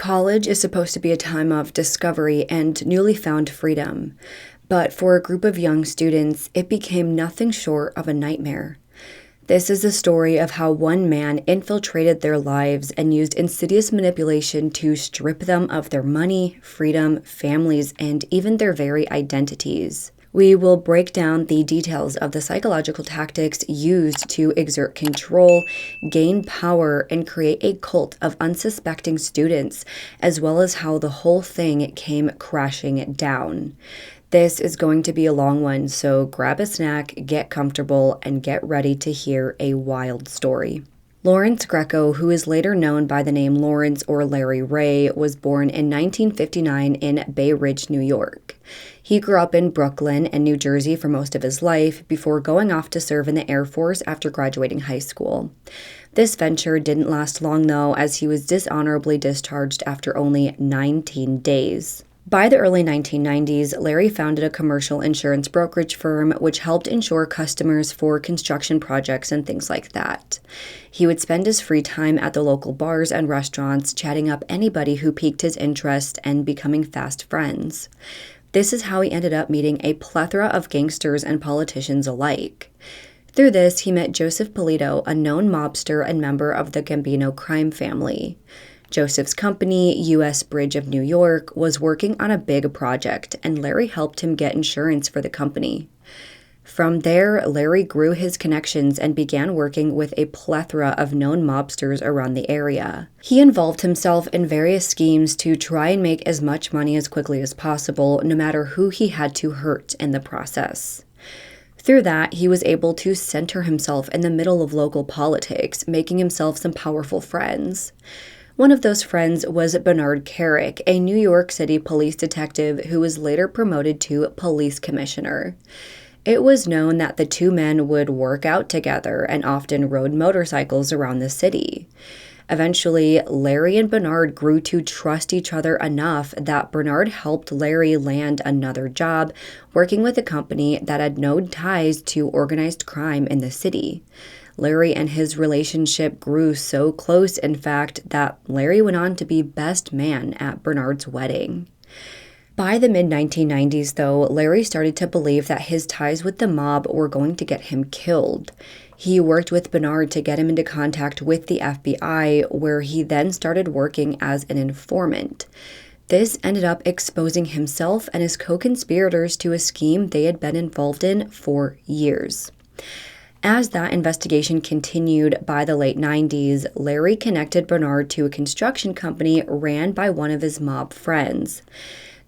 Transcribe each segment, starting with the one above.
College is supposed to be a time of discovery and newly found freedom, but for a group of young students, it became nothing short of a nightmare. This is the story of how one man infiltrated their lives and used insidious manipulation to strip them of their money, freedom, families, and even their very identities. We will break down the details of the psychological tactics used to exert control, gain power, and create a cult of unsuspecting students, as well as how the whole thing came crashing down. This is going to be a long one, so grab a snack, get comfortable, and get ready to hear a wild story. Lawrence Greco, who is later known by the name Lawrence or Larry Ray, was born in 1959 in Bay Ridge, New York. He grew up in Brooklyn and New Jersey for most of his life before going off to serve in the Air Force after graduating high school. This venture didn't last long, though, as he was dishonorably discharged after only 19 days. By the early 1990s, Larry founded a commercial insurance brokerage firm which helped insure customers for construction projects and things like that. He would spend his free time at the local bars and restaurants chatting up anybody who piqued his interest and becoming fast friends. This is how he ended up meeting a plethora of gangsters and politicians alike. Through this, he met Joseph Polito, a known mobster and member of the Gambino crime family. Joseph's company, U.S. Bridge of New York, was working on a big project, and Larry helped him get insurance for the company. From there, Larry grew his connections and began working with a plethora of known mobsters around the area. He involved himself in various schemes to try and make as much money as quickly as possible, no matter who he had to hurt in the process. Through that, he was able to center himself in the middle of local politics, making himself some powerful friends. One of those friends was Bernard Carrick, a New York City police detective who was later promoted to police commissioner. It was known that the two men would work out together and often rode motorcycles around the city. Eventually, Larry and Bernard grew to trust each other enough that Bernard helped Larry land another job working with a company that had no ties to organized crime in the city. Larry and his relationship grew so close, in fact, that Larry went on to be best man at Bernard's wedding. By the mid-1990s, though, Larry started to believe that his ties with the mob were going to get him killed. He worked with Bernard to get him into contact with the FBI, where he then started working as an informant. This ended up exposing himself and his co-conspirators to a scheme they had been involved in for years. As that investigation continued by the late 90s, Larry connected Bernard to a construction company ran by one of his mob friends.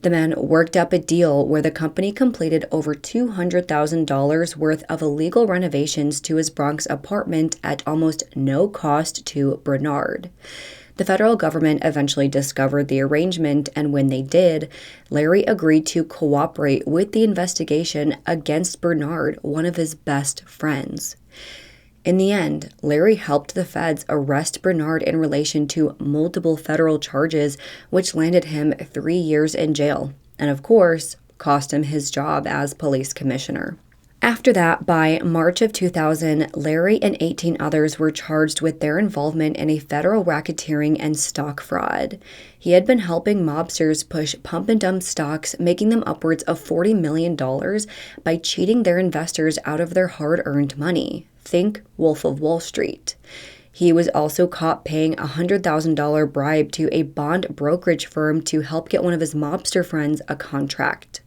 The men worked up a deal where the company completed over $200,000 worth of illegal renovations to his Bronx apartment at almost no cost to Bernard. The federal government eventually discovered the arrangement, and when they did, Larry agreed to cooperate with the investigation against Bernard, one of his best friends. In the end, Larry helped the feds arrest Bernard in relation to multiple federal charges, which landed him 3 years in jail, and of course, cost him his job as police commissioner. After that, by March of 2000, Larry and 18 others were charged with their involvement in a federal racketeering and stock fraud. He had been helping mobsters push pump-and-dump stocks, making them upwards of $40 million by cheating their investors out of their hard-earned money. Think Wolf of Wall Street. He was also caught paying a $100,000 bribe to a bond brokerage firm to help get one of his mobster friends a contract.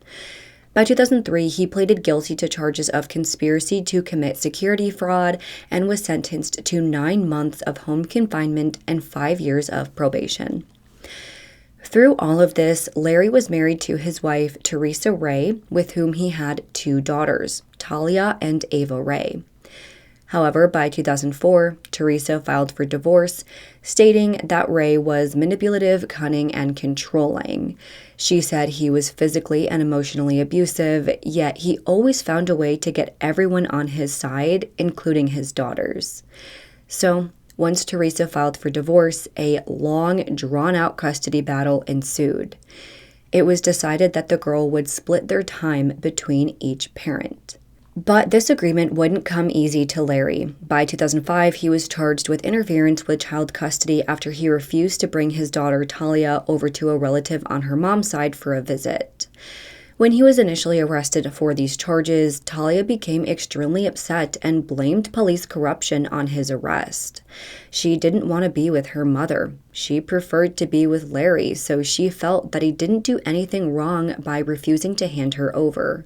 By 2003, he pleaded guilty to charges of conspiracy to commit security fraud and was sentenced to 9 months of home confinement and 5 years of probation. Through all of this, Larry was married to his wife, Teresa Ray, with whom he had 2 daughters, Talia and Ava Ray. However, by 2004, Teresa filed for divorce, stating that Ray was manipulative, cunning, and controlling. She said he was physically and emotionally abusive, yet he always found a way to get everyone on his side, including his daughters. So, once Teresa filed for divorce, a long, drawn-out custody battle ensued. It was decided that the girl would split their time between each parent. But this agreement wouldn't come easy to Larry. By 2005, he was charged with interference with child custody after he refused to bring his daughter Talia over to a relative on her mom's side for a visit. When he was initially arrested for these charges, Talia became extremely upset and blamed police corruption on his arrest. She didn't want to be with her mother. She preferred to be with Larry, so she felt that he didn't do anything wrong by refusing to hand her over.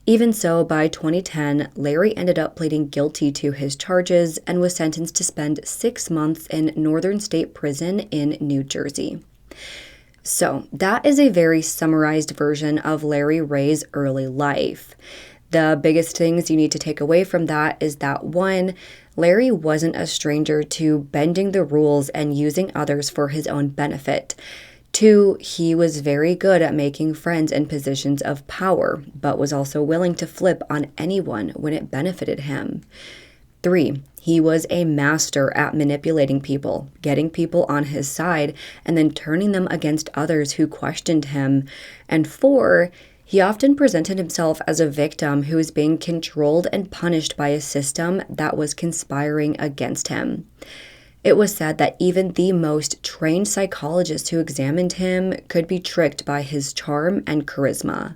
Even so, by 2010, Larry ended up pleading guilty to his charges and was sentenced to spend 6 months in Northern State Prison in New Jersey. So, that is a very summarized version of Larry Ray's early life. The biggest things you need to take away from that is that 1, Larry wasn't a stranger to bending the rules and using others for his own benefit. 2, he was very good at making friends in positions of power, but was also willing to flip on anyone when it benefited him. 3, he was a master at manipulating people, getting people on his side, and then turning them against others who questioned him. And 4, he often presented himself as a victim who was being controlled and punished by a system that was conspiring against him. It was said that even the most trained psychologist who examined him could be tricked by his charm and charisma.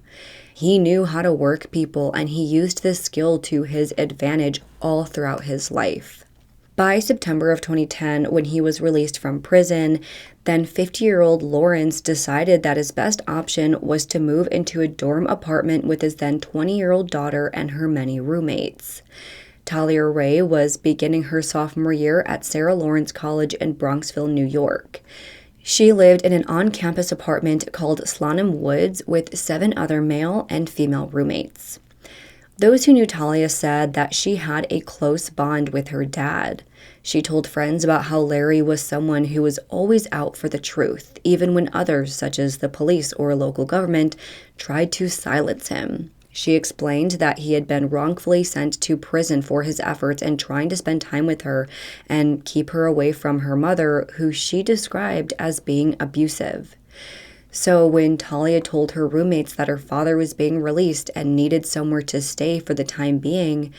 He knew how to work people, and he used this skill to his advantage all throughout his life. By September of 2010, when he was released from prison, then 50-year-old Lawrence decided that his best option was to move into a dorm apartment with his then 20-year-old daughter and her many roommates. Talia Ray was beginning her sophomore year at Sarah Lawrence College in Bronxville, New York. She lived in an on-campus apartment called Slonim Woods with 7 other male and female roommates. Those who knew Talia said that she had a close bond with her dad. She told friends about how Larry was someone who was always out for the truth, even when others, such as the police or local government, tried to silence him. She explained that he had been wrongfully sent to prison for his efforts in trying to spend time with her and keep her away from her mother, who she described as being abusive. So when Talia told her roommates that her father was being released and needed somewhere to stay for the time being,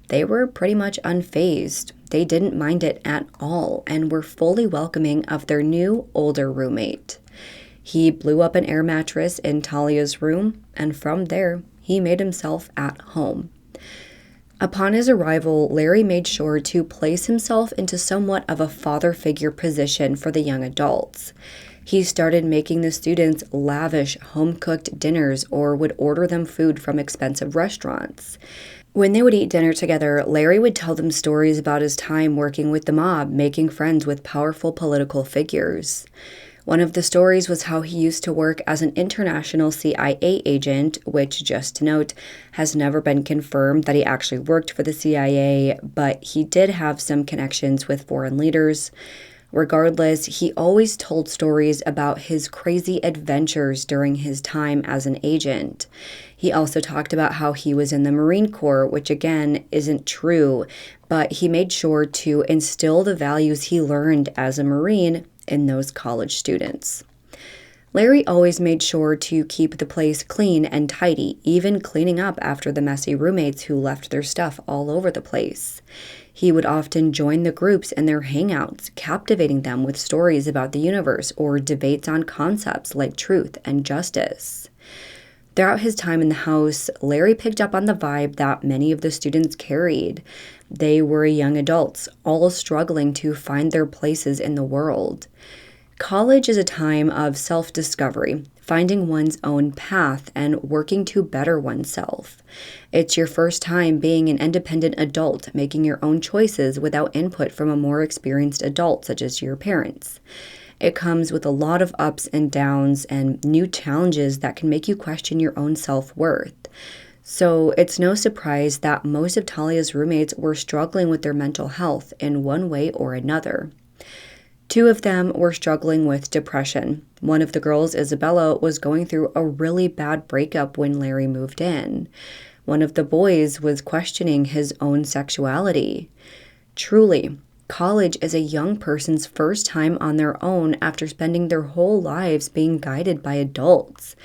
they were pretty much unfazed. They didn't mind it at all and were fully welcoming of their new, older roommate. He blew up an air mattress in Talia's room, and from there, he made himself at home. Upon his arrival, Larry made sure to place himself into somewhat of a father figure position for the young adults. He started making the students lavish home-cooked dinners or would order them food from expensive restaurants. When they would eat dinner together, Larry would tell them stories about his time working with the mob, making friends with powerful political figures. One of the stories was how he used to work as an international CIA agent, which, just to note, has never been confirmed that he actually worked for the CIA, but he did have some connections with foreign leaders. Regardless, he always told stories about his crazy adventures during his time as an agent. He also talked about how he was in the Marine Corps, which again isn't true, but he made sure to instill the values he learned as a Marine in those college students. Larry always made sure to keep the place clean and tidy, even cleaning up after the messy roommates who left their stuff all over the place. He would often join the groups in their hangouts, captivating them with stories about the universe or debates on concepts like truth and justice. Throughout his time in the house, Larry picked up on the vibe that many of the students carried. They were young adults, all struggling to find their places in the world. College is a time of self-discovery, finding one's own path and working to better oneself. It's your first time being an independent adult, making your own choices without input from a more experienced adult, such as your parents. It comes with a lot of ups and downs and new challenges that can make you question your own self-worth. So it's no surprise that most of Talia's roommates were struggling with their mental health in one way or another. 2 of them were struggling with depression. One of the girls, Isabella, was going through a really bad breakup when Larry moved in. One of the boys was questioning his own sexuality. Truly, college is a young person's first time on their own after spending their whole lives being guided by adults.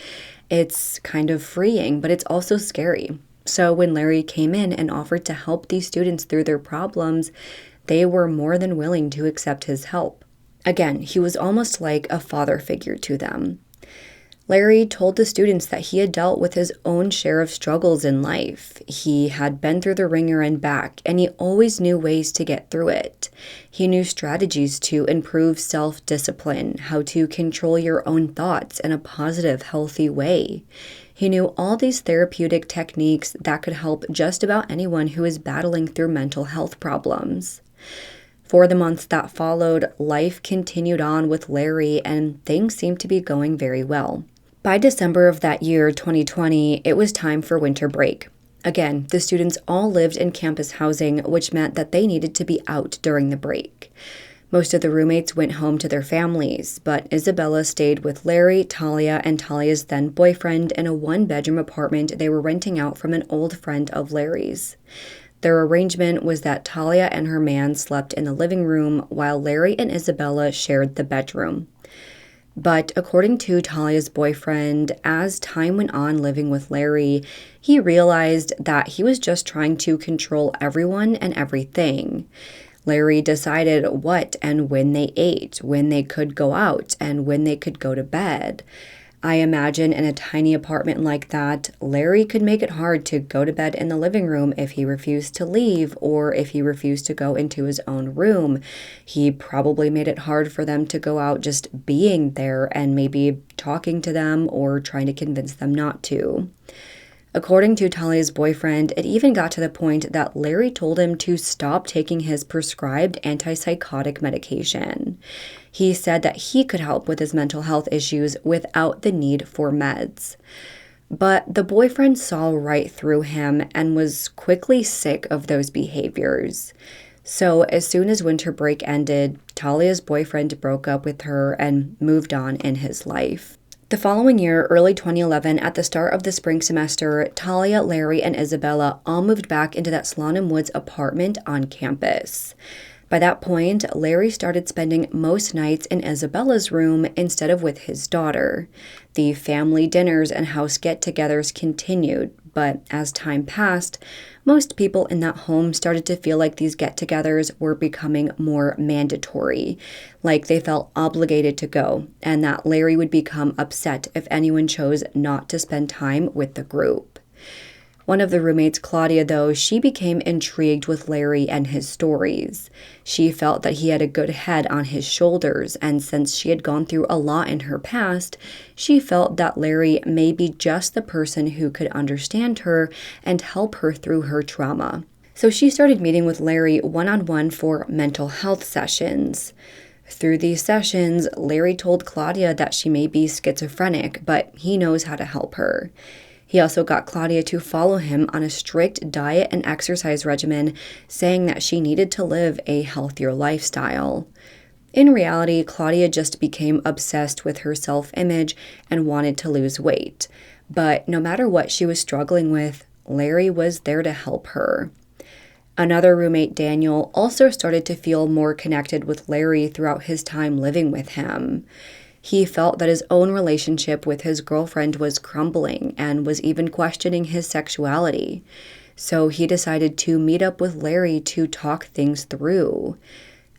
It's kind of freeing, but it's also scary. So when Larry came in and offered to help these students through their problems, they were more than willing to accept his help. Again, he was almost like a father figure to them. Larry told the students that he had dealt with his own share of struggles in life. He had been through the ringer and back, and he always knew ways to get through it. He knew strategies to improve self-discipline, how to control your own thoughts in a positive, healthy way. He knew all these therapeutic techniques that could help just about anyone who is battling through mental health problems. For the months that followed, life continued on with Larry, and things seemed to be going very well. By December of that year, 2020, it was time for winter break. Again, the students all lived in campus housing, which meant that they needed to be out during the break. Most of the roommates went home to their families, but Isabella stayed with Larry, Talia, and Talia's then boyfriend in a one-bedroom apartment they were renting out from an old friend of Larry's. Their arrangement was that Talia and her man slept in the living room while Larry and Isabella shared the bedroom. But according to Talia's boyfriend, as time went on living with Larry, he realized that he was just trying to control everyone and everything. Larry decided what and when they ate, when they could go out, and when they could go to bed. I imagine in a tiny apartment like that, Larry could make it hard to go to bed in the living room if he refused to leave or if he refused to go into his own room. He probably made it hard for them to go out just being there and maybe talking to them or trying to convince them not to. According to Talia's boyfriend, it even got to the point that Larry told him to stop taking his prescribed antipsychotic medication. He said that he could help with his mental health issues without the need for meds. But the boyfriend saw right through him and was quickly sick of those behaviors. So as soon as winter break ended, Talia's boyfriend broke up with her and moved on in his life. The following year, early 2011, at the start of the spring semester, Talia, Larry, and Isabella all moved back into that Slonim Woods apartment on campus. By that point, Larry started spending most nights in Isabella's room instead of with his daughter. The family dinners and house get-togethers continued, but as time passed, most people in that home started to feel like these get-togethers were becoming more mandatory, like they felt obligated to go, and that Larry would become upset if anyone chose not to spend time with the group. One of the roommates, Claudia, though, she became intrigued with Larry and his stories. She felt that he had a good head on his shoulders, and since she had gone through a lot in her past, she felt that Larry may be just the person who could understand her and help her through her trauma. So she started meeting with Larry one-on-one for mental health sessions. Through these sessions, Larry told Claudia that she may be schizophrenic, but he knows how to help her. He also got Claudia to follow him on a strict diet and exercise regimen, saying that she needed to live a healthier lifestyle. In reality, Claudia just became obsessed with her self-image and wanted to lose weight. But no matter what she was struggling with, Larry was there to help her. Another roommate, Daniel, also started to feel more connected with Larry throughout his time living with him. He felt that his own relationship with his girlfriend was crumbling and was even questioning his sexuality. So he decided to meet up with Larry to talk things through.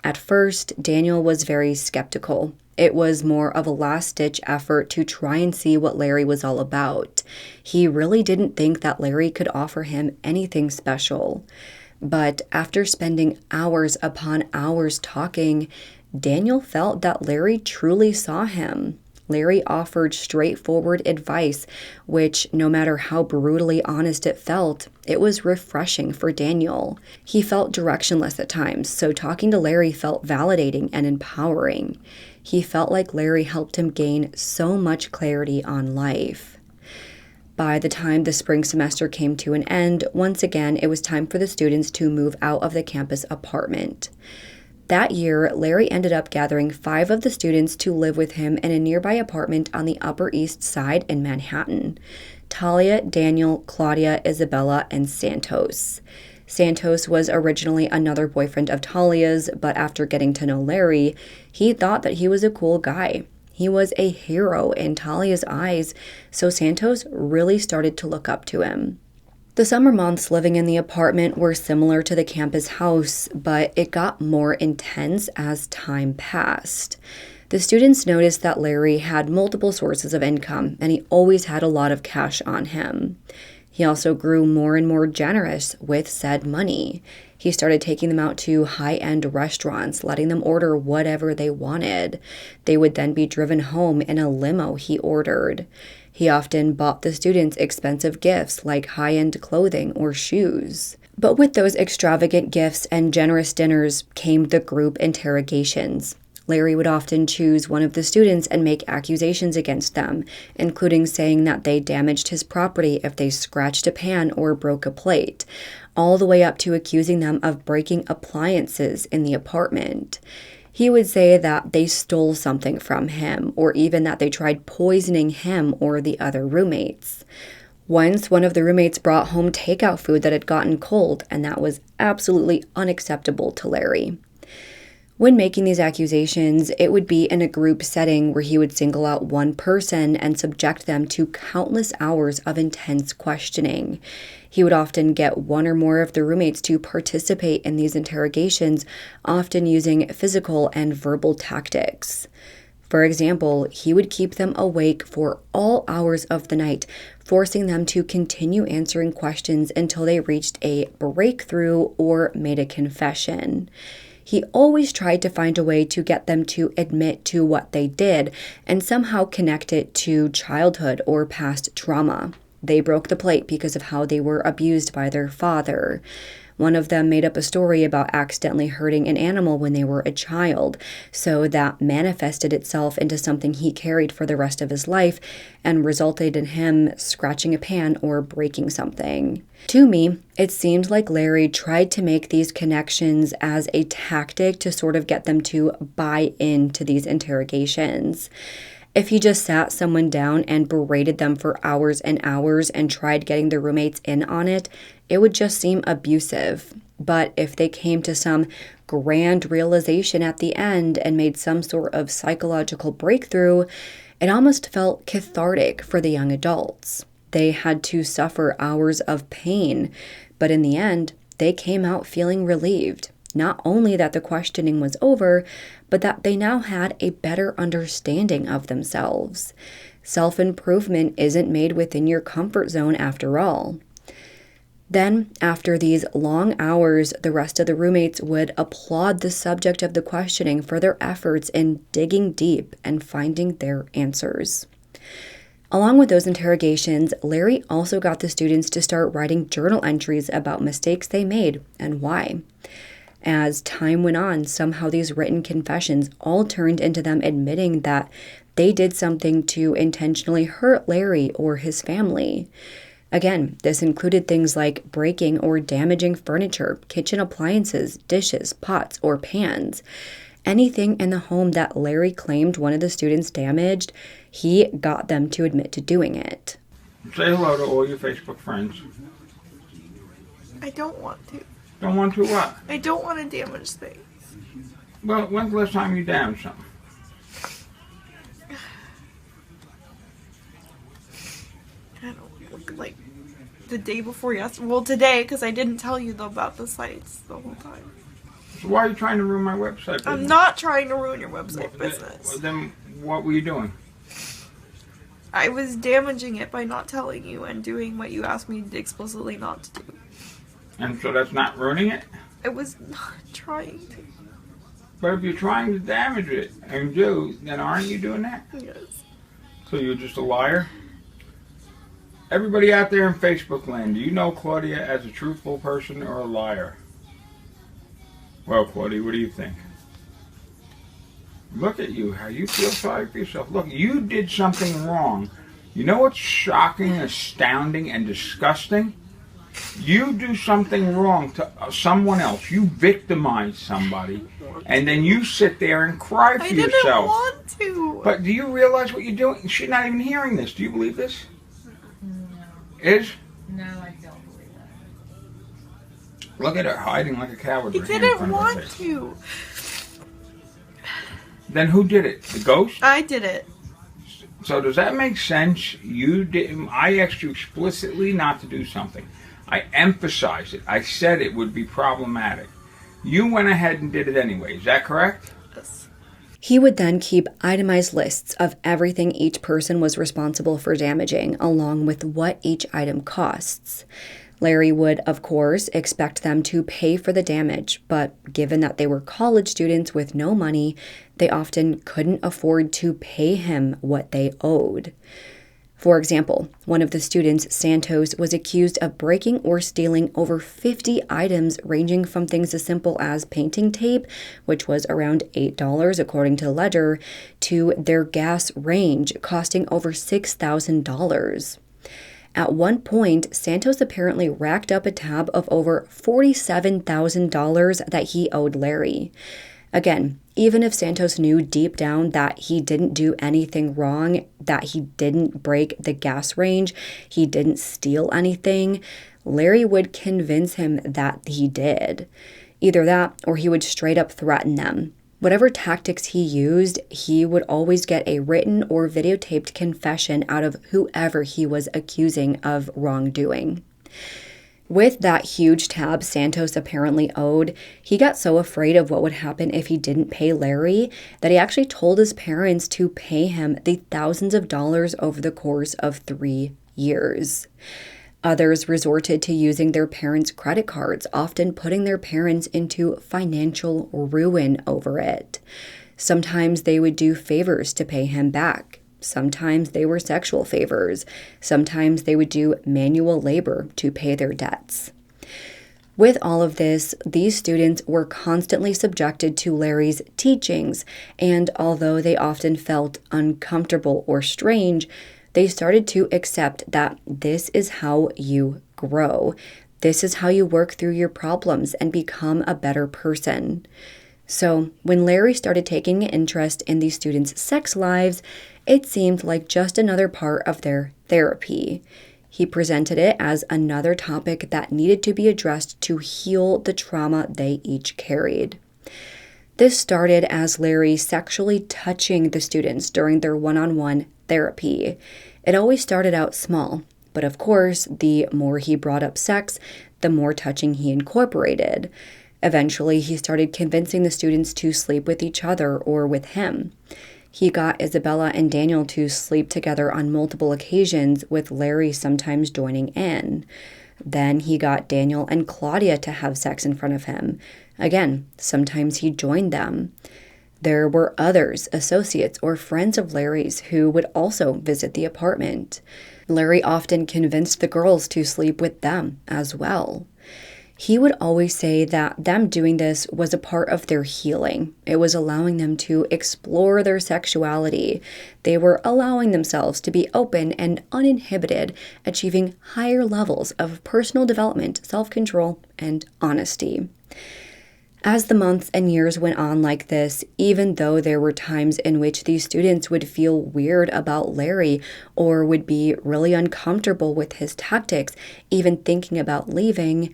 At first, Daniel was very skeptical. It was more of a last-ditch effort to try and see what Larry was all about. He really didn't think that Larry could offer him anything special. But after spending hours upon hours talking, Daniel felt that Larry truly saw him. Larry offered straightforward advice, which, no matter how brutally honest it felt, it was refreshing for Daniel. He felt directionless at times, so talking to Larry felt validating and empowering. He felt like Larry helped him gain so much clarity on life. By the time the spring semester came to an end, once again, it was time for the students to move out of the campus apartment. That year, Larry ended up gathering 5 of the students to live with him in a nearby apartment on the Upper East Side in Manhattan. Talia, Daniel, Claudia, Isabella, and Santos. Santos was originally another boyfriend of Talia's, but after getting to know Larry, he thought that he was a cool guy. He was a hero in Talia's eyes, so Santos really started to look up to him. The summer months living in the apartment were similar to the campus house, but it got more intense as time passed. The students noticed that Larry had multiple sources of income, and he always had a lot of cash on him. He also grew more and more generous with said money. He started taking them out to high-end restaurants, letting them order whatever they wanted. They would then be driven home in a limo he ordered. He often bought the students expensive gifts like high-end clothing or shoes. But with those extravagant gifts and generous dinners came the group interrogations. Larry would often choose one of the students and make accusations against them, including saying that they damaged his property if they scratched a pan or broke a plate, all the way up to accusing them of breaking appliances in the apartment. He would say that they stole something from him, or even that they tried poisoning him or the other roommates. Once, one of the roommates brought home takeout food that had gotten cold, and that was absolutely unacceptable to Larry. When making these accusations, it would be in a group setting where he would single out one person and subject them to countless hours of intense questioning. He would often get one or more of the roommates to participate in these interrogations, often using physical and verbal tactics. For example, he would keep them awake for all hours of the night, forcing them to continue answering questions until they reached a breakthrough or made a confession. He always tried to find a way to get them to admit to what they did and somehow connect it to childhood or past trauma. They broke the plate because of how they were abused by their father. One of them made up a story about accidentally hurting an animal when they were a child, so that manifested itself into something he carried for the rest of his life and resulted in him scratching a pan or breaking something. To me, it seemed like Larry tried to make these connections as a tactic to sort of get them to buy into these interrogations. If he just sat someone down and berated them for hours and hours and tried getting the roommates in on it, it would just seem abusive. But if they came to some grand realization at the end and made some sort of psychological breakthrough, it almost felt cathartic for the young adults. They had to suffer hours of pain, but in the end, they came out feeling relieved. Not only that the questioning was over, but that they now had a better understanding of themselves. Self-improvement isn't made within your comfort zone after all. Then, after these long hours, the rest of the roommates would applaud the subject of the questioning for their efforts in digging deep and finding their answers. Along with those interrogations, Larry also got the students to start writing journal entries about mistakes they made and why. As time went on, somehow these written confessions all turned into them admitting that they did something to intentionally hurt Larry or his family. Again, this included things like breaking or damaging furniture, kitchen appliances, dishes, pots, or pans. Anything in the home that Larry claimed one of the students damaged, he got them to admit to doing it. Say hello to all your Facebook friends. I don't want to. Don't want to what? I don't want to damage things. Well, when's the last time you damaged something? I don't look like the day before yesterday. Well, today, because I didn't tell you about the sites the whole time. So why are you trying to ruin my website business? I'm not trying to ruin your website business. Then what were you doing? I was damaging it by not telling you and doing what you asked me explicitly not to do. And so that's not ruining it? I was not trying to. But if you're trying to damage it and do, then aren't you doing that? Yes. So you're just a liar? Everybody out there in Facebook land, do you know Claudia as a truthful person or a liar? Well, Claudia, what do you think? Look at you, how you feel sorry for yourself. Look, you did something wrong. You know what's shocking, astounding, and disgusting? You do something wrong to someone else. You victimize somebody, and then you sit there and cry for yourself. I didn't want to. But do you realize what you're doing? She's not even hearing this. Do you believe this? No. Is? No, I don't believe that. Look at her hiding like a coward. I didn't want to. Then who did it? The ghost? I did it. So does that make sense? You did. I asked you explicitly not to do something. I emphasized it. I said it would be problematic. You went ahead and did it anyway. Is that correct? Yes. He would then keep itemized lists of everything each person was responsible for damaging, along with what each item costs. Larry would, of course, expect them to pay for the damage, but given that they were college students with no money, they often couldn't afford to pay him what they owed. For example, one of the students, Santos, was accused of breaking or stealing over 50 items ranging from things as simple as painting tape, which was around $8 according to the ledger, to their gas range costing over $6,000. At one point, Santos apparently racked up a tab of over $47,000 that he owed Larry. Again, even if Santos knew deep down that he didn't do anything wrong, that he didn't break the gas range, he didn't steal anything, Larry would convince him that he did. Either that, or he would straight up threaten them. Whatever tactics he used, he would always get a written or videotaped confession out of whoever he was accusing of wrongdoing. With that huge tab Santos apparently owed, he got so afraid of what would happen if he didn't pay Larry that he actually told his parents to pay him the thousands of dollars over the course of 3 years. Others resorted to using their parents' credit cards, often putting their parents into financial ruin over it. Sometimes they would do favors to pay him back. Sometimes they were sexual favors. Sometimes they would do manual labor to pay their debts. With all of this, these students were constantly subjected to Larry's teachings, and although they often felt uncomfortable or strange, they started to accept that this is how you grow. This is how you work through your problems and become a better person. So when Larry started taking an interest in these students' sex lives, it seemed like just another part of their therapy. He presented it as another topic that needed to be addressed to heal the trauma they each carried. This started as Larry sexually touching the students during their one-on-one therapy. It always started out small, but of course, the more he brought up sex, the more touching he incorporated. Eventually, he started convincing the students to sleep with each other or with him. He got Isabella and Daniel to sleep together on multiple occasions, with Larry sometimes joining in. Then he got Daniel and Claudia to have sex in front of him. Again, sometimes he joined them. There were others, associates or friends of Larry's, who would also visit the apartment. Larry often convinced the girls to sleep with them as well. He would always say that them doing this was a part of their healing. It was allowing them to explore their sexuality. They were allowing themselves to be open and uninhibited, achieving higher levels of personal development, self-control, and honesty. As the months and years went on like this, even though there were times in which these students would feel weird about Larry or would be really uncomfortable with his tactics, even thinking about leaving,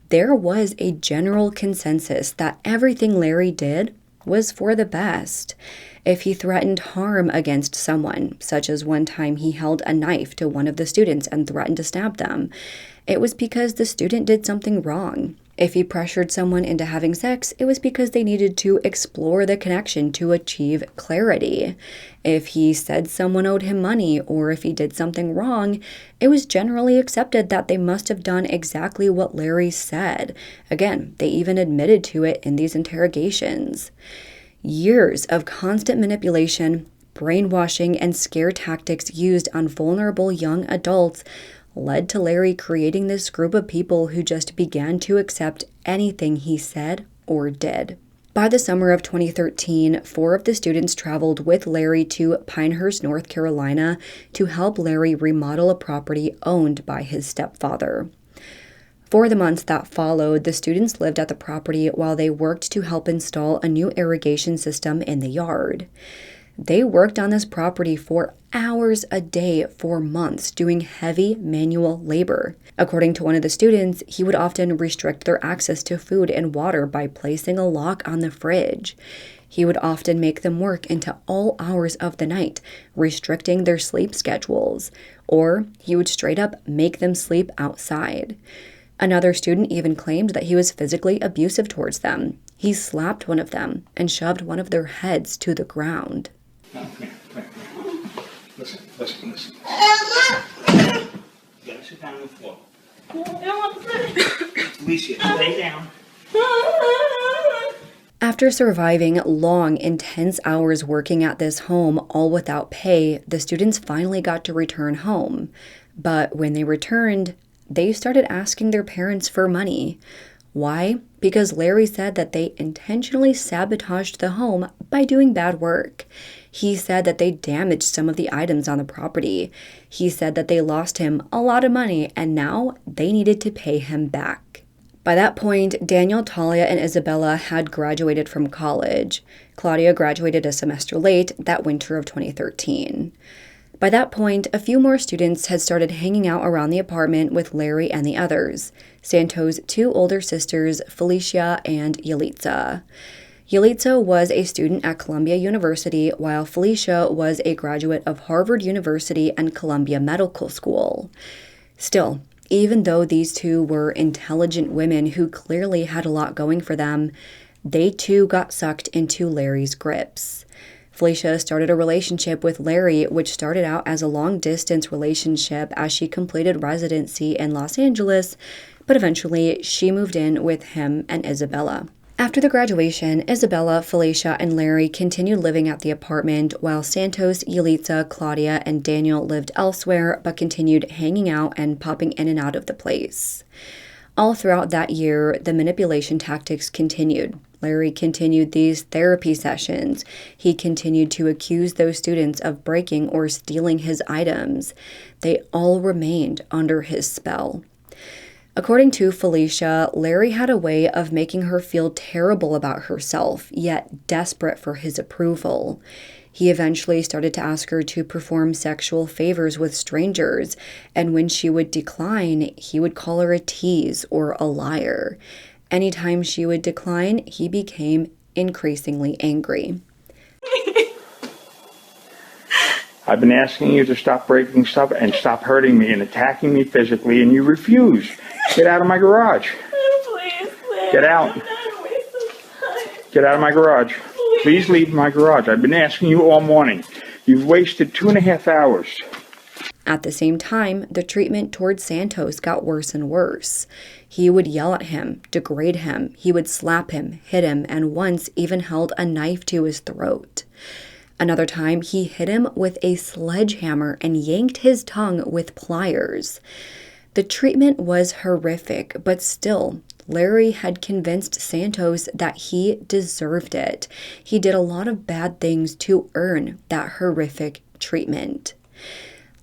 there was a general consensus that everything Larry did was for the best. If he threatened harm against someone, such as one time he held a knife to one of the students and threatened to stab them, it was because the student did something wrong. If he pressured someone into having sex, it was because they needed to explore the connection to achieve clarity. If he said someone owed him money, or if he did something wrong, it was generally accepted that they must have done exactly what Larry said. Again, they even admitted to it in these interrogations. Years of constant manipulation, brainwashing, and scare tactics used on vulnerable young adults led to Larry creating this group of people who just began to accept anything he said or did. By the summer of 2013, 4 of the students traveled with Larry to Pinehurst, North Carolina, to help Larry remodel a property owned by his stepfather. For the months that followed, the students lived at the property while they worked to help install a new irrigation system in the yard. They worked on this property for hours a day for months, doing heavy manual labor. According to one of the students, he would often restrict their access to food and water by placing a lock on the fridge. He would often make them work into all hours of the night, restricting their sleep schedules, or he would straight up make them sleep outside. Another student even claimed that he was physically abusive towards them. He slapped one of them and shoved one of their heads to the ground. Come here. Listen. You gotta sit down on the floor. Alicia, lay down. After surviving long, intense hours working at this home, all without pay, the students finally got to return home. But when they returned, they started asking their parents for money. Why? Because Larry said that they intentionally sabotaged the home by doing bad work. He said that they damaged some of the items on the property. He said that they lost him a lot of money and now they needed to pay him back. By that point, Daniel, Talia, and Isabella had graduated from college. Claudia graduated a semester late that winter of 2013. By that point, a few more students had started hanging out around the apartment with Larry and the others, Santos' two older sisters, Felicia and Yalitza. Yalitza was a student at Columbia University, while Felicia was a graduate of Harvard University and Columbia Medical School. Still, even though these two were intelligent women who clearly had a lot going for them, they too got sucked into Larry's grips. Felicia started a relationship with Larry, which started out as a long-distance relationship as she completed residency in Los Angeles, but eventually she moved in with him and Isabella. After the graduation, Isabella, Felicia, and Larry continued living at the apartment, while Santos, Yalitza, Claudia, and Daniel lived elsewhere, but continued hanging out and popping in and out of the place. All throughout that year, the manipulation tactics continued. Larry continued these therapy sessions. He continued to accuse those students of breaking or stealing his items. They all remained under his spell. According to Felicia, Larry had a way of making her feel terrible about herself, yet desperate for his approval. He eventually started to ask her to perform sexual favors with strangers, and when she would decline, he would call her a tease or a liar. Anytime she would decline, he became increasingly angry. I've been asking you to stop breaking stuff and stop hurting me and attacking me physically, and you refuse. Get out of my garage. Please. Get out. Get out of my garage. Please leave my garage. I've been asking you all morning. You've wasted 2.5 hours. At the same time, the treatment towards Santos got worse and worse. He would yell at him, degrade him, he would slap him, hit him, and once even held a knife to his throat. Another time, he hit him with a sledgehammer and yanked his tongue with pliers. The treatment was horrific, but still, Larry had convinced Santos that he deserved it. He did a lot of bad things to earn that horrific treatment.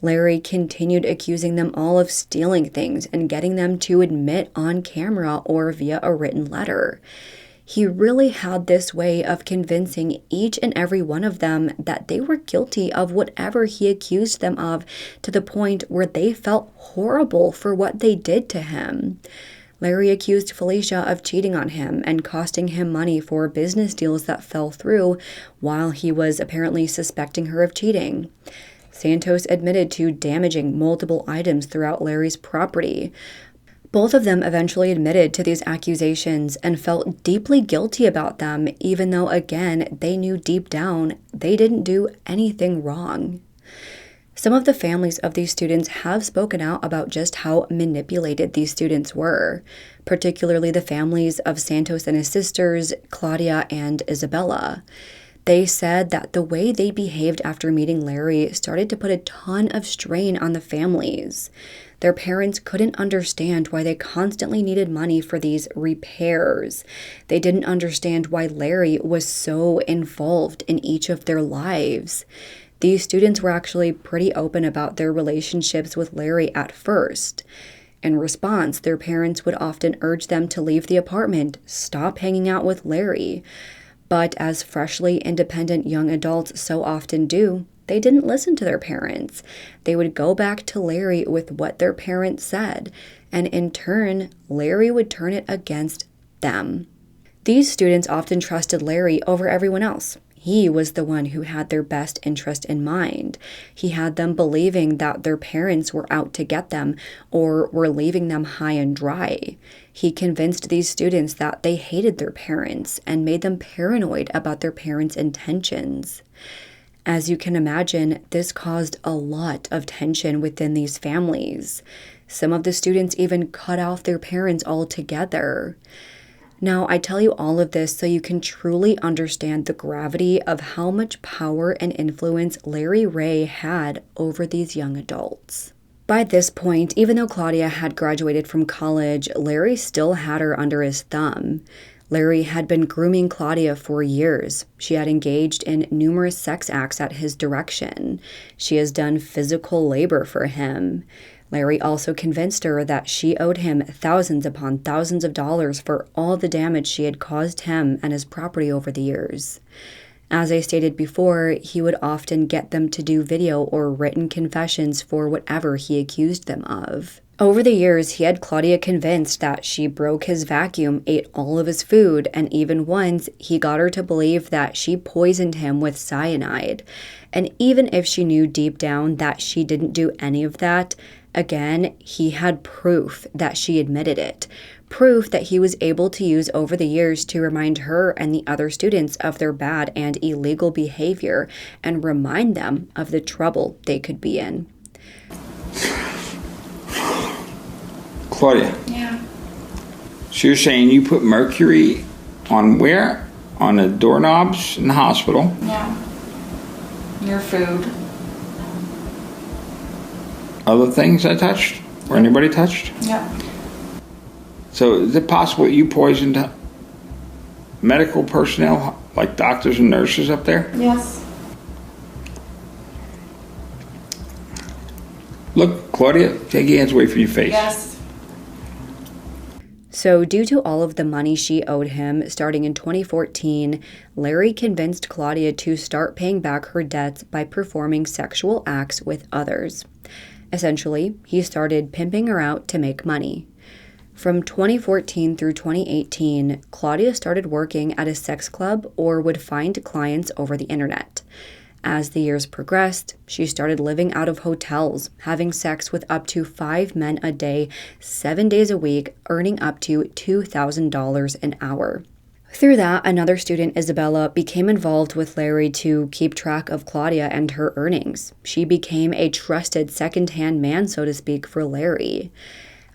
Larry continued accusing them all of stealing things and getting them to admit on camera or via a written letter. He really had this way of convincing each and every one of them that they were guilty of whatever he accused them of, to the point where they felt horrible for what they did to him. Larry accused Felicia of cheating on him and costing him money for business deals that fell through, while he was apparently suspecting her of cheating. Santos admitted to damaging multiple items throughout Larry's property. Both of them eventually admitted to these accusations and felt deeply guilty about them, even though, again, they knew deep down they didn't do anything wrong. Some of the families of these students have spoken out about just how manipulated these students were, particularly the families of Santos and his sisters, Claudia and Isabella. They said that the way they behaved after meeting Larry started to put a ton of strain on the families. Their parents couldn't understand why they constantly needed money for these repairs. They didn't understand why Larry was so involved in each of their lives. These students were actually pretty open about their relationships with Larry at first. In response, their parents would often urge them to leave the apartment, stop hanging out with Larry. But as freshly independent young adults so often do, they didn't listen to their parents. They would go back to Larry with what their parents said, and in turn, Larry would turn it against them. These students often trusted Larry over everyone else. He was the one who had their best interest in mind. He had them believing that their parents were out to get them or were leaving them high and dry. He convinced these students that they hated their parents and made them paranoid about their parents' intentions. As you can imagine, this caused a lot of tension within these families. Some of the students even cut off their parents altogether. Now, I tell you all of this so you can truly understand the gravity of how much power and influence Larry Ray had over these young adults. By this point, even though Claudia had graduated from college, Larry still had her under his thumb. Larry had been grooming Claudia for years. She had engaged in numerous sex acts at his direction. She has done physical labor for him. Larry also convinced her that she owed him thousands upon thousands of dollars for all the damage she had caused him and his property over the years. As I stated before, he would often get them to do video or written confessions for whatever he accused them of. Over the years, he had Claudia convinced that she broke his vacuum, ate all of his food, and even once, he got her to believe that she poisoned him with cyanide. And even if she knew deep down that she didn't do any of that, again, he had proof that she admitted it. Proof that he was able to use over the years to remind her and the other students of their bad and illegal behavior and remind them of the trouble they could be in. Claudia. Yeah. So you're saying you put mercury on where? On the doorknobs in the hospital? Yeah. Your food. Other things I touched? Or anybody touched? Yeah. So is it possible you poisoned medical personnel, like doctors and nurses up there? Yes. Look, Claudia, take your hands away from your face. Yes. So due to all of the money she owed him, starting in 2014, Larry convinced Claudia to start paying back her debts by performing sexual acts with others. Essentially, he started pimping her out to make money. From 2014 through 2018, Claudia started working at a sex club or would find clients over the internet. As the years progressed, she started living out of hotels, having sex with up to 5 men a day, 7 days a week, earning up to $2,000 an hour. Through that, another student, Isabella, became involved with Larry to keep track of Claudia and her earnings. She became a trusted second-hand man, so to speak, for Larry.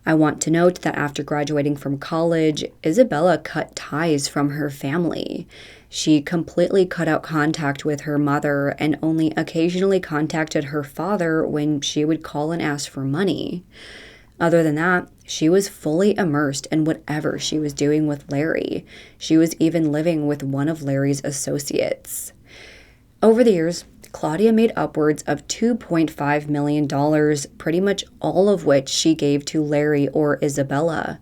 I want to note that after graduating from college, Isabella cut ties from her family. She completely cut out contact with her mother and only occasionally contacted her father when she would call and ask for money. Other than that, she was fully immersed in whatever she was doing with Larry. She was even living with one of Larry's associates. Over the years, Claudia made upwards of $2.5 million, pretty much all of which she gave to Larry or Isabella.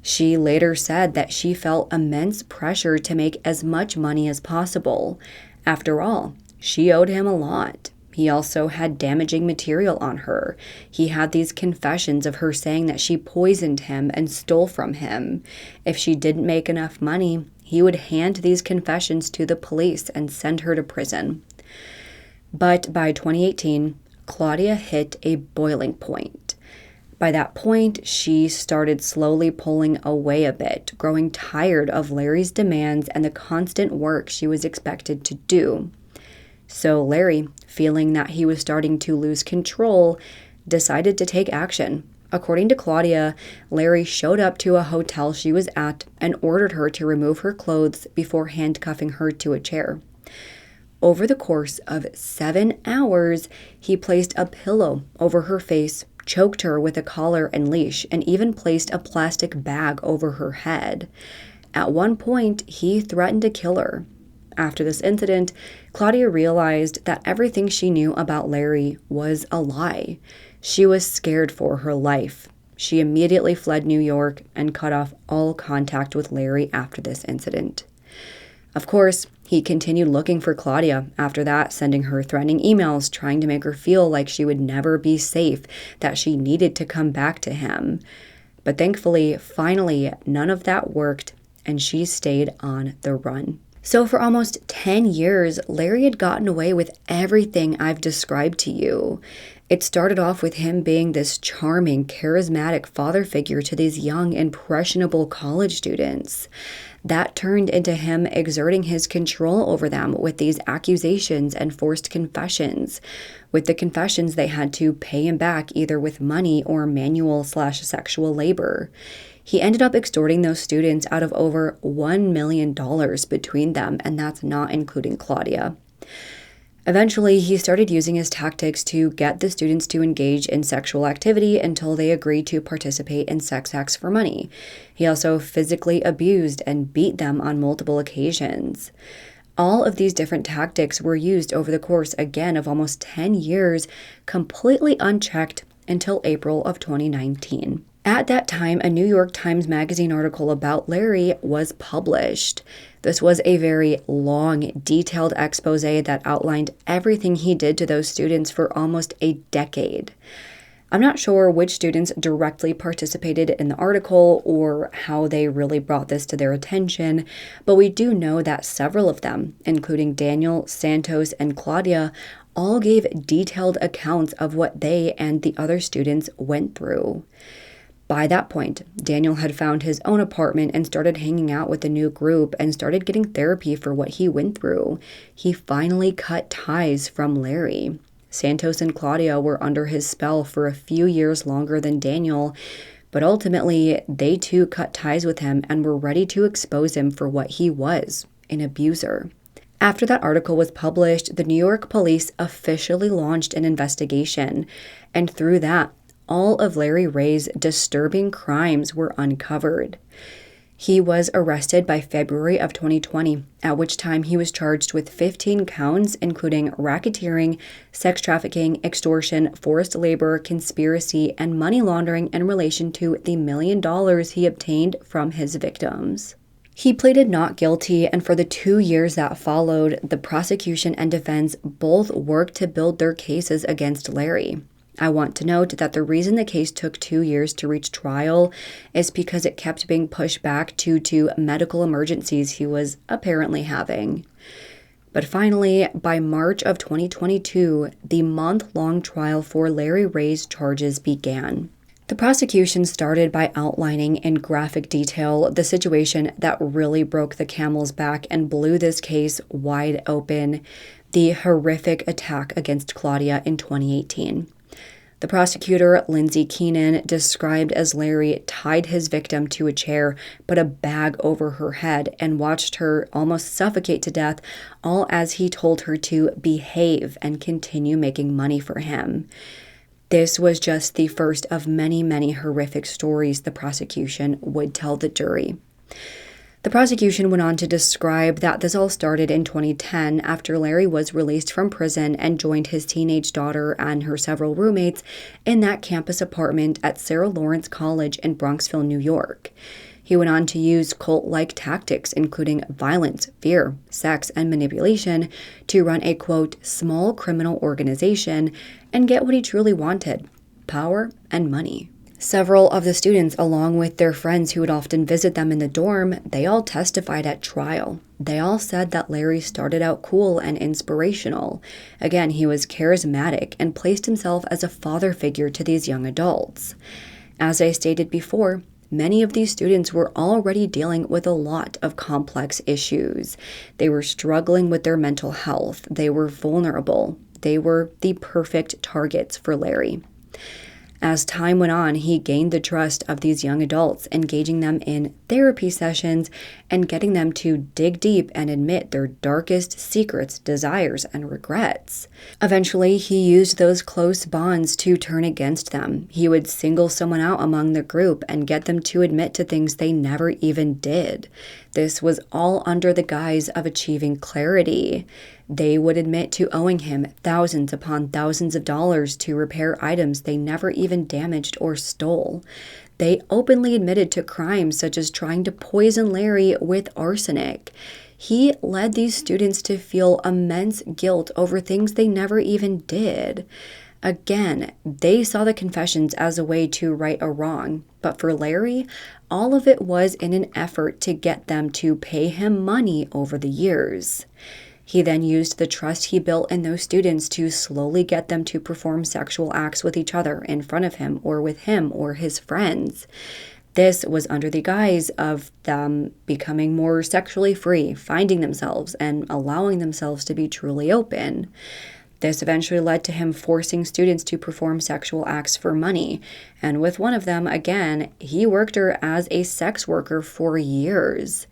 She later said that she felt immense pressure to make as much money as possible. After all, she owed him a lot. He also had damaging material on her. He had these confessions of her saying that she poisoned him and stole from him. If she didn't make enough money, he would hand these confessions to the police and send her to prison. But by 2018, Claudia hit a boiling point. By that point, she started slowly pulling away a bit, growing tired of Larry's demands and the constant work she was expected to do. So Larry, feeling that he was starting to lose control, decided to take action. According to Claudia, Larry showed up to a hotel she was at and ordered her to remove her clothes before handcuffing her to a chair. Over the course of 7 hours, he placed a pillow over her face, choked her with a collar and leash, and even placed a plastic bag over her head. At one point, he threatened to kill her. After this incident, Claudia realized that everything she knew about Larry was a lie. She was scared for her life. She immediately fled New York and cut off all contact with Larry after this incident. Of course, he continued looking for Claudia after that, sending her threatening emails, trying to make her feel like she would never be safe, that she needed to come back to him. But thankfully, finally, none of that worked, and she stayed on the run. So for almost 10 years, Larry had gotten away with everything I've described to you. It started off with him being this charming, charismatic father figure to these young, impressionable college students. That turned into him exerting his control over them with these accusations and forced confessions. With the confessions, they had to pay him back either with money or manual/sexual labor. He ended up extorting those students out of over $1 million between them, and that's not including Claudia. Eventually, he started using his tactics to get the students to engage in sexual activity until they agreed to participate in sex acts for money. He also physically abused and beat them on multiple occasions. All of these different tactics were used over the course, again, of almost 10 years, completely unchecked until April of 2019. At that time, a New York Times Magazine article about Larry was published. This was a very long, detailed expose that outlined everything he did to those students for almost a decade. I'm not sure which students directly participated in the article or how they really brought this to their attention, but we do know that several of them, including Daniel, Santos, and Claudia, all gave detailed accounts of what they and the other students went through. By that point, Daniel had found his own apartment and started hanging out with the new group and started getting therapy for what he went through. He finally cut ties from Larry. Santos and Claudia were under his spell for a few years longer than Daniel, but ultimately they too cut ties with him and were ready to expose him for what he was, an abuser. After that article was published, the New York police officially launched an investigation, and through that, all of Larry Ray's disturbing crimes were uncovered. He was arrested by February of 2020, at which time he was charged with 15 counts, including racketeering, sex trafficking, extortion, forced labor, conspiracy, and money laundering in relation to the $1 million he obtained from his victims. He pleaded not guilty, and for the 2 years that followed, the prosecution and defense both worked to build their cases against Larry. I want to note that the reason the case took 2 years to reach trial is because it kept being pushed back due to medical emergencies he was apparently having. But finally, by March of 2022, the month-long trial for Larry Ray's charges began. The prosecution started by outlining in graphic detail the situation that really broke the camel's back and blew this case wide open, the horrific attack against Claudia in 2018. The prosecutor, Lindsay Keenan, described as Larry tied his victim to a chair, put a bag over her head, and watched her almost suffocate to death, all as he told her to behave and continue making money for him. This was just the first of many, many horrific stories the prosecution would tell the jury. The prosecution went on to describe that this all started in 2010 after Larry was released from prison and joined his teenage daughter and her several roommates in that campus apartment at Sarah Lawrence College in Bronxville, New York. He went on to use cult-like tactics, including violence, fear, sex, and manipulation, to run a, quote, small criminal organization and get what he truly wanted: power and money. Several of the students, along with their friends who would often visit them in the dorm, they all testified at trial. They all said that Larry started out cool and inspirational. Again, he was charismatic and placed himself as a father figure to these young adults. As I stated before, many of these students were already dealing with a lot of complex issues. They were struggling with their mental health. They were vulnerable. They were the perfect targets for Larry. As time went on, he gained the trust of these young adults, engaging them in therapy sessions and getting them to dig deep and admit their darkest secrets, desires, and regrets. Eventually, he used those close bonds to turn against them. He would single someone out among the group and get them to admit to things they never even did. This was all under the guise of achieving clarity. They would admit to owing him thousands upon thousands of dollars to repair items they never even damaged or stole. They openly admitted to crimes such as trying to poison Larry with arsenic. He led these students to feel immense guilt over things they never even did. Again, they saw the confessions as a way to right a wrong, but for Larry, all of it was in an effort to get them to pay him money over the years. He then used the trust he built in those students to slowly get them to perform sexual acts with each other in front of him or his friends. This was under the guise of them becoming more sexually free, finding themselves, and allowing themselves to be truly open. This eventually led to him forcing students to perform sexual acts for money. And with one of them, again, he worked her as a sex worker for years.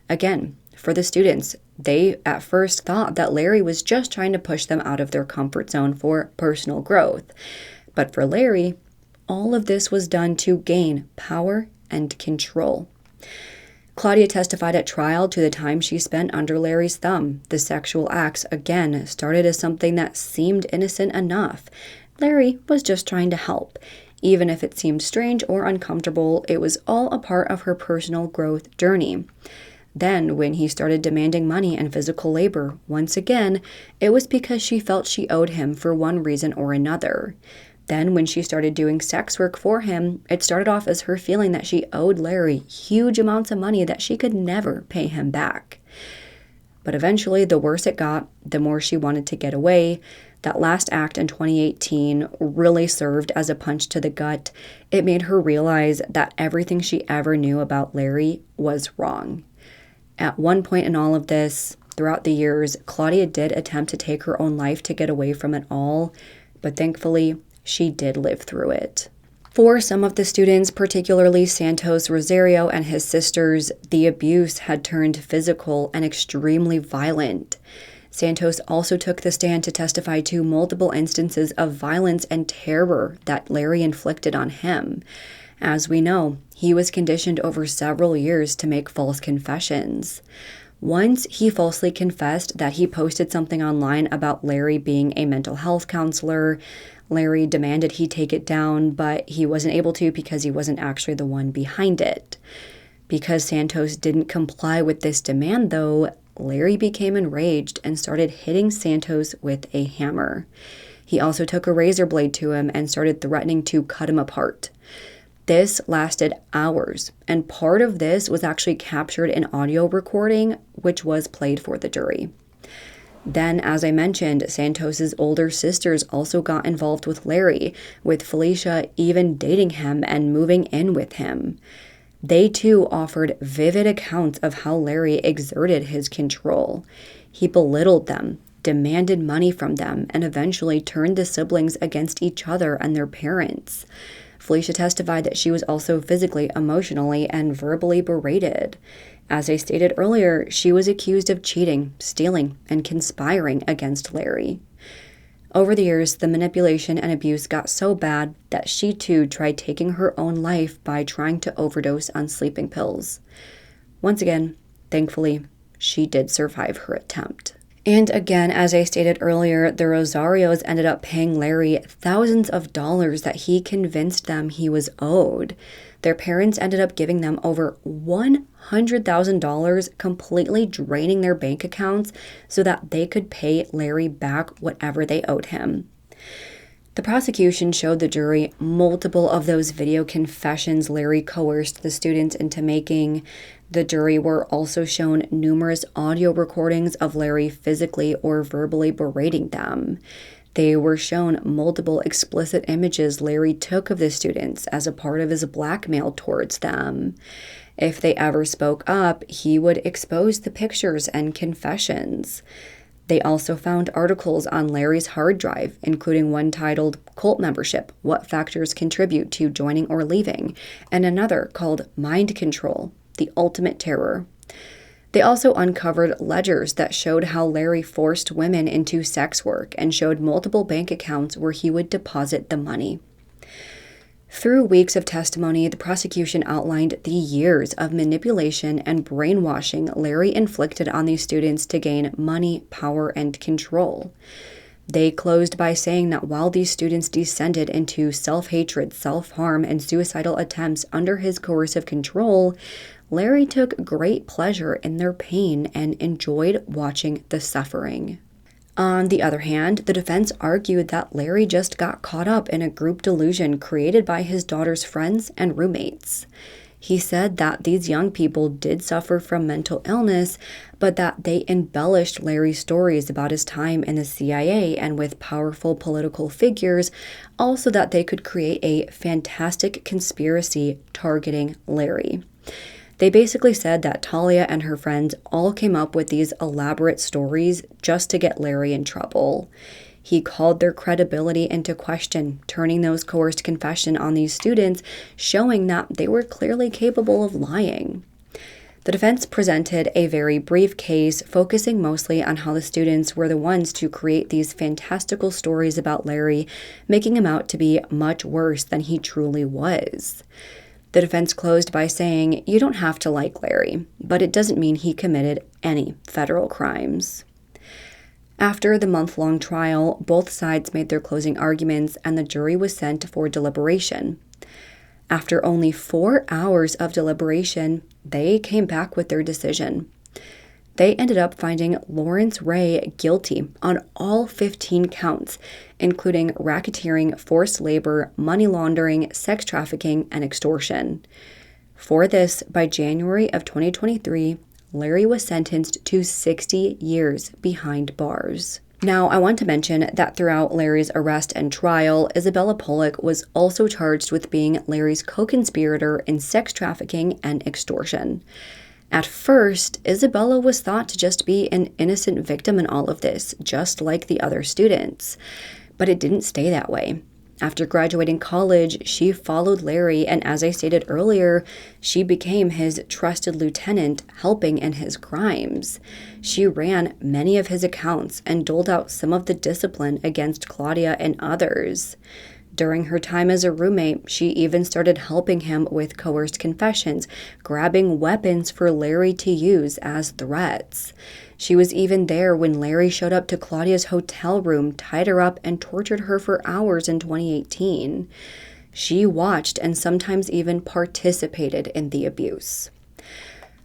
Again, for the students, they at first thought that Larry was just trying to push them out of their comfort zone for personal growth. But for Larry, all of this was done to gain power and control. Claudia testified at trial to the time she spent under Larry's thumb. The sexual acts, again, started as something that seemed innocent enough. Larry was just trying to help. Even if it seemed strange or uncomfortable, it was all a part of her personal growth journey. Then, when he started demanding money and physical labor, once again, it was because she felt she owed him for one reason or another. Then, when she started doing sex work for him, it started off as her feeling that she owed Larry huge amounts of money that she could never pay him back. But eventually, the worse it got, the more she wanted to get away. That last act in 2018 really served as a punch to the gut. It made her realize that everything she ever knew about Larry was wrong. At one point in all of this, throughout the years, Claudia did attempt to take her own life to get away from it all, but thankfully, she did live through it. For some of the students, particularly Santos Rosario and his sisters, the abuse had turned physical and extremely violent. Santos also took the stand to testify to multiple instances of violence and terror that Larry inflicted on him. As we know, he was conditioned over several years to make false confessions. Once, he falsely confessed that he posted something online about Larry being a mental health counselor. Larry demanded he take it down, but he wasn't able to because he wasn't actually the one behind it. Because Santos didn't comply with this demand, though, Larry became enraged and started hitting Santos with a hammer. He also took a razor blade to him and started threatening to cut him apart. This lasted hours, and part of this was actually captured in audio recording, which was played for the jury. Then, as I mentioned, Santos's older sisters also got involved with Larry, with Felicia even dating him and moving in with him. They too offered vivid accounts of how Larry exerted his control. He belittled them, demanded money from them, and eventually turned the siblings against each other and their parents. Felicia testified that she was also physically, emotionally, and verbally berated. As I stated earlier, she was accused of cheating, stealing, and conspiring against Larry. Over the years, the manipulation and abuse got so bad that she too tried taking her own life by trying to overdose on sleeping pills. Once again, thankfully, she did survive her attempt. And again, as I stated earlier, the Rosarios ended up paying Larry thousands of dollars that he convinced them he was owed. Their parents ended up giving them over $100,000, completely draining their bank accounts so that they could pay Larry back whatever they owed him. The prosecution showed the jury multiple of those video confessions Larry coerced the students into making. The jury were also shown numerous audio recordings of Larry physically or verbally berating them. They were shown multiple explicit images Larry took of the students as a part of his blackmail towards them. If they ever spoke up, he would expose the pictures and confessions. They also found articles on Larry's hard drive, including one titled Cult Membership, What Factors Contribute to Joining or Leaving, and another called Mind Control, The Ultimate Terror. They also uncovered ledgers that showed how Larry forced women into sex work and showed multiple bank accounts where he would deposit the money. Through weeks of testimony, the prosecution outlined the years of manipulation and brainwashing Larry inflicted on these students to gain money, power, and control. They closed by saying that while these students descended into self-hatred, self-harm, and suicidal attempts under his coercive control, Larry took great pleasure in their pain and enjoyed watching the suffering. On the other hand, the defense argued that Larry just got caught up in a group delusion created by his daughter's friends and roommates. He said that these young people did suffer from mental illness, but that they embellished Larry's stories about his time in the CIA and with powerful political figures, also that they could create a fantastic conspiracy targeting Larry. They basically said that Talia and her friends all came up with these elaborate stories just to get Larry in trouble. He called their credibility into question, turning those coerced confessions on these students, showing that they were clearly capable of lying. The defense presented a very brief case, focusing mostly on how the students were the ones to create these fantastical stories about Larry, making him out to be much worse than he truly was. The defense closed by saying, "You don't have to like Larry, but it doesn't mean he committed any federal crimes." After the month-long trial, both sides made their closing arguments and the jury was sent for deliberation. After only 4 hours of deliberation, they came back with their decision. They ended up finding Lawrence Ray guilty on all 15 counts, including racketeering, forced labor, money laundering, sex trafficking, and extortion. For this, by January of 2023, Larry was sentenced to 60 years behind bars. Now, I want to mention that throughout Larry's arrest and trial, Isabella Pollock was also charged with being Larry's co-conspirator in sex trafficking and extortion. At first, Isabella was thought to just be an innocent victim in all of this, just like the other students. But it didn't stay that way. After graduating college, she followed Larry, and as I stated earlier, she became his trusted lieutenant, helping in his crimes. She ran many of his accounts and doled out some of the discipline against Claudia and others. During her time as a roommate, she even started helping him with coerced confessions, grabbing weapons for Larry to use as threats. She was even there when Larry showed up to Claudia's hotel room, tied her up, and tortured her for hours in 2018. She watched and sometimes even participated in the abuse.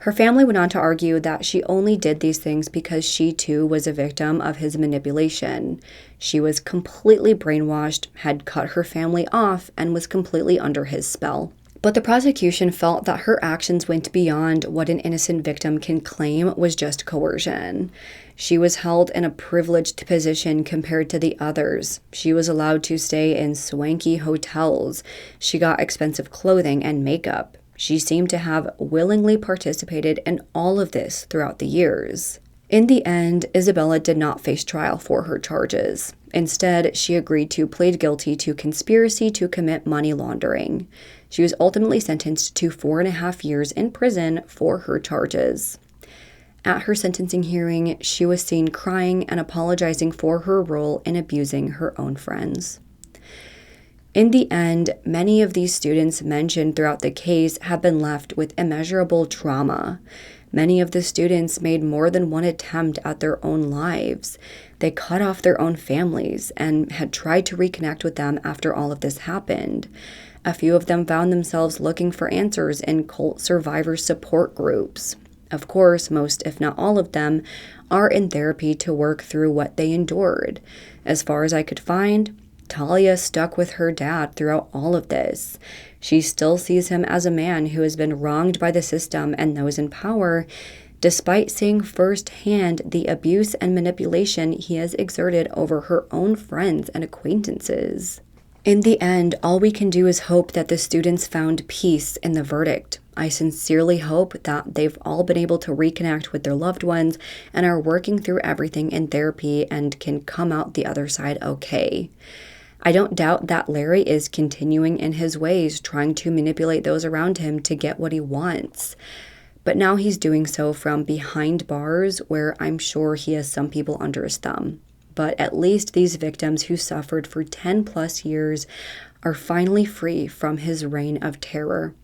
Her family went on to argue that she only did these things because she too was a victim of his manipulation. She was completely brainwashed, had cut her family off, and was completely under his spell. But the prosecution felt that her actions went beyond what an innocent victim can claim was just coercion. She was held in a privileged position compared to the others. She was allowed to stay in swanky hotels. She got expensive clothing and makeup. She seemed to have willingly participated in all of this throughout the years. In the end, Isabella did not face trial for her charges. Instead, she agreed to plead guilty to conspiracy to commit money laundering. She was ultimately sentenced to 4.5 years in prison for her charges. At her sentencing hearing, she was seen crying and apologizing for her role in abusing her own friends. In the end, many of these students mentioned throughout the case have been left with immeasurable trauma. Many of the students made more than one attempt at their own lives. They cut off their own families and had tried to reconnect with them after all of this happened. A few of them found themselves looking for answers in cult survivor support groups. Of course, most, if not all of them, are in therapy to work through what they endured. As far as I could find, Talia stuck with her dad throughout all of this. She still sees him as a man who has been wronged by the system and those in power, despite seeing firsthand the abuse and manipulation he has exerted over her own friends and acquaintances. In the end, all we can do is hope that the students found peace in the verdict. I sincerely hope that they've all been able to reconnect with their loved ones and are working through everything in therapy and can come out the other side okay. I don't doubt that Larry is continuing in his ways, trying to manipulate those around him to get what he wants. But now he's doing so from behind bars, where I'm sure he has some people under his thumb. But at least these victims who suffered for 10 plus years are finally free from his reign of terror.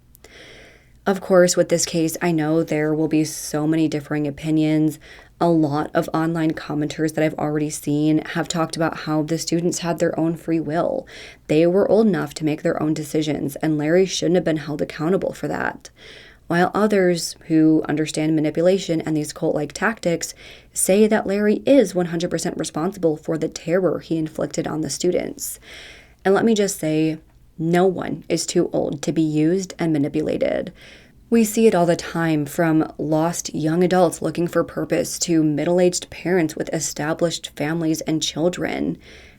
Of course, with this case, I know there will be so many differing opinions. A lot of online commenters that I've already seen have talked about how the students had their own free will. They were old enough to make their own decisions, and Larry shouldn't have been held accountable for that. while others who understand manipulation and these cult-like tactics say that Larry is 100% responsible for the terror he inflicted on the students. And let me just say, no one is too old to be used and manipulated. We see it all the time, from lost young adults looking for purpose to middle-aged parents with established families and children.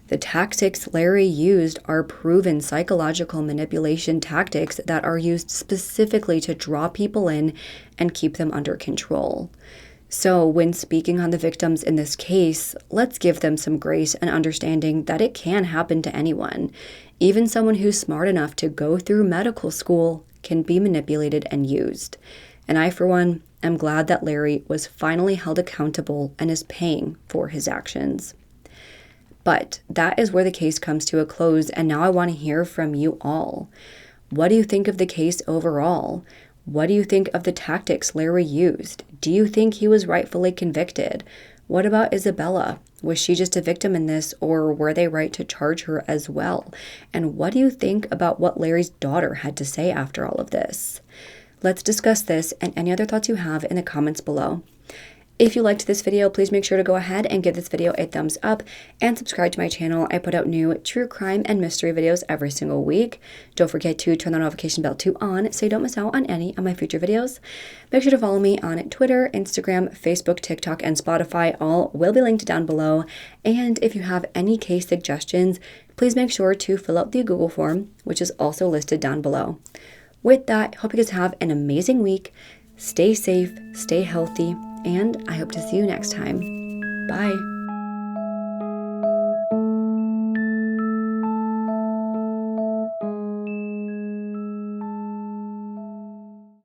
The tactics Larry used are proven psychological manipulation tactics that are used specifically to draw people in and keep them under control. So when speaking on the victims in this case, let's give them some grace and understanding that it can happen to anyone. Even someone who's smart enough to go through medical school can be manipulated and used. And I, for one, am glad that Larry was finally held accountable and is paying for his actions. But that is where the case comes to a close, and now I want to hear from you all. What do you think of the case overall? What do you think of the tactics Larry used? Do you think he was rightfully convicted? What about Isabella? Was she just a victim in this, or were they right to charge her as well? And what do you think about what Larry's daughter had to say after all of this? Let's discuss this and any other thoughts you have in the comments below. If you liked this video, please make sure to go ahead and give this video a thumbs up and subscribe to my channel. I put out new true crime and mystery videos every single week. Don't forget to turn the notification bell on so you don't miss out on any of my future videos. Make sure to follow me on Twitter, Instagram, Facebook, TikTok, and Spotify. All will be linked down below. And if you have any case suggestions, please make sure to fill out the Google form, which is also listed down below. With that, I hope you guys have an amazing week. Stay safe, stay healthy, and I hope to see you next time. Bye.